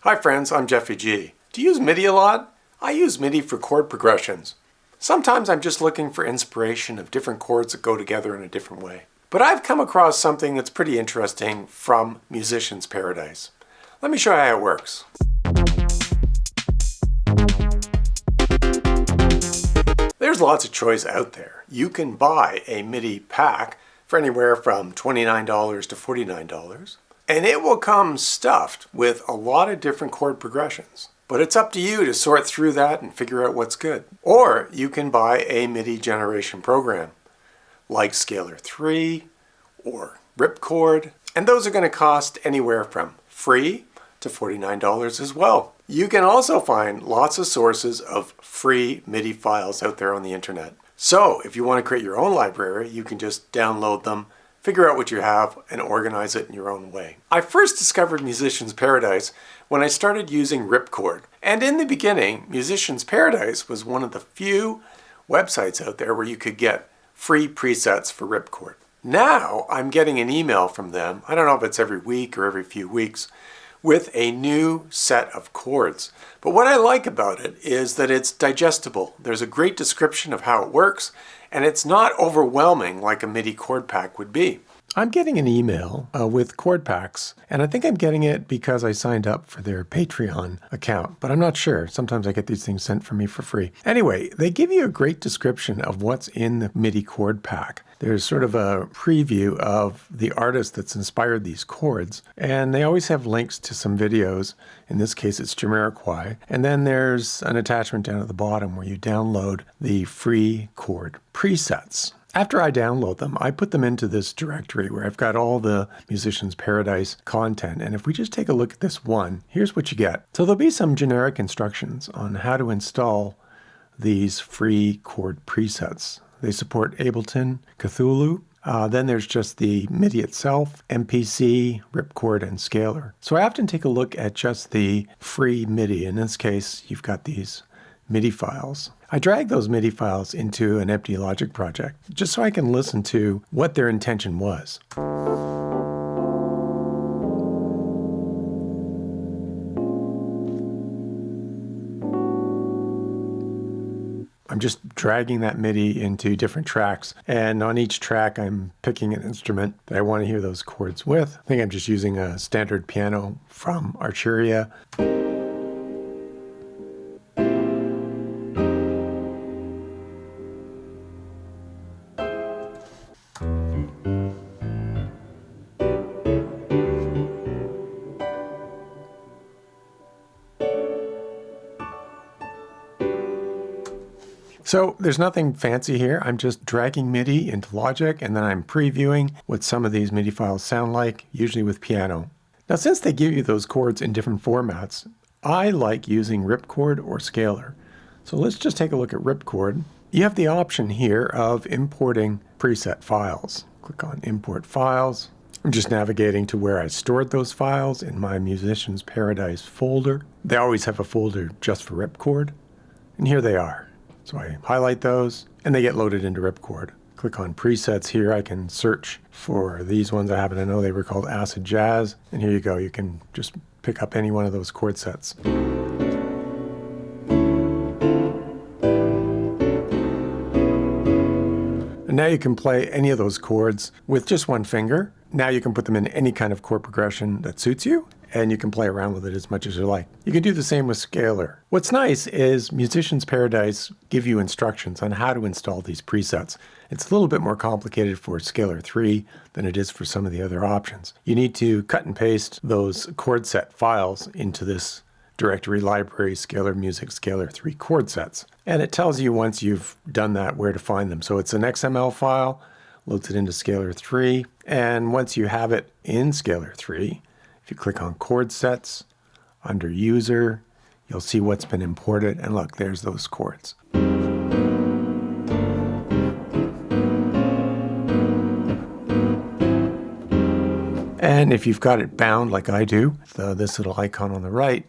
Hi friends, I'm Jeffy G. Do you use MIDI a lot? I use MIDI for chord progressions. Sometimes I'm just looking for inspiration of different chords that go together in a different way. But I've come across something that's pretty interesting from Musician's Paradise. Let me show you how it works. There's lots of choice out there. You can buy a MIDI pack for anywhere from $29 to $49, and it will come stuffed with a lot of different chord progressions. But it's up to you to sort through that and figure out what's good. Or you can buy a MIDI generation program like Scaler 3 or RipChord, and those are going to cost anywhere from free to $49 as well. You can also find lots of sources of free MIDI files out there on the internet. So if you want to create your own library, you can just download them, figure out what you have, and organize it in your own way. I first discovered Musician's Paradise when I started using RipChord. And in the beginning, Musician's Paradise was one of the few websites out there where you could get free presets for RipChord. Now I'm getting an email from them, I don't know if it's every week or every few weeks, with a new set of chords. But what I like about it is that it's digestible. There's a great description of how it works, and it's not overwhelming like a MIDI chord pack would be. I'm getting an email with chord packs, and I think I'm getting it because I signed up for their Patreon account, but I'm not sure. Sometimes I get these things sent for me for free. Anyway, they give you a great description of what's in the MIDI chord pack. There's sort of a preview of the artist that's inspired these chords, and they always have links to some videos. In this case, it's Jamiroquai. And then there's an attachment down at the bottom where you download the free chord presets. After I download them, I put them into this directory where I've got all the Musician's Paradise content. And if we just take a look at this one, here's what you get. So there'll be some generic instructions on how to install these free chord presets. They support Ableton, Cthulhu. Then there's just the MIDI itself, MPC, RipChord and Scaler. So I often take a look at just the free MIDI. In this case, you've got these MIDI files. I drag those MIDI files into an empty Logic project just so I can listen to what their intention was. I'm just dragging that MIDI into different tracks, and on each track I'm picking an instrument that I want to hear those chords with. I think I'm just using a standard piano from Arturia. So there's nothing fancy here. I'm just dragging MIDI into Logic, and then I'm previewing what some of these MIDI files sound like, usually with piano. Now, since they give you those chords in different formats, I like using RipChord or Scaler. So let's just take a look at RipChord. You have the option here of importing preset files. Click on Import Files. I'm just navigating to where I stored those files in my Musician's Paradise folder. They always have a folder just for RipChord, and here they are. So I highlight those, and they get loaded into RipChord. Click on Presets here. I can search for these ones. I happen to know they were called Acid Jazz. And here you go. You can just pick up any one of those chord sets. And now you can play any of those chords with just one finger. Now you can put them in any kind of chord progression that suits you, and you can play around with it as much as you like. You can do the same with Scaler. What's nice is Musician's Paradise give you instructions on how to install these presets. It's a little bit more complicated for Scaler 3 than it is for some of the other options. You need to cut and paste those chord set files into this directory library, Scaler Music, Scaler 3 chord sets. And it tells you once you've done that where to find them. So it's an XML file, loads it into Scaler 3, and once you have it in Scaler 3, if you click on chord sets, under user, you'll see what's been imported, and look, there's those chords. And if you've got it bound like I do, this little icon on the right,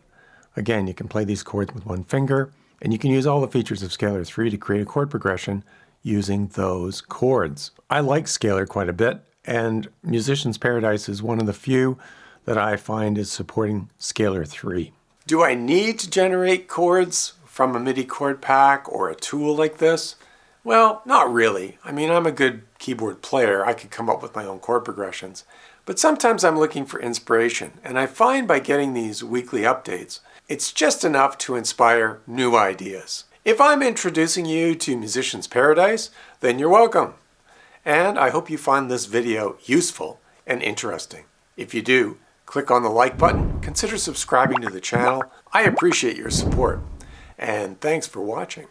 again, you can play these chords with one finger, and you can use all the features of Scaler 3 to create a chord progression using those chords. I like Scaler quite a bit, and Musician's Paradise is one of the few that I find is supporting Scaler 3. Do I need to generate chords from a MIDI chord pack or a tool like this? Well, not really. I mean, I'm a good keyboard player. I could come up with my own chord progressions. But sometimes I'm looking for inspiration, and I find by getting these weekly updates, it's just enough to inspire new ideas. If I'm introducing you to Musician's Paradise, then you're welcome. And I hope you find this video useful and interesting. If you do, click on the like button, consider subscribing to the channel. I appreciate your support, and thanks for watching.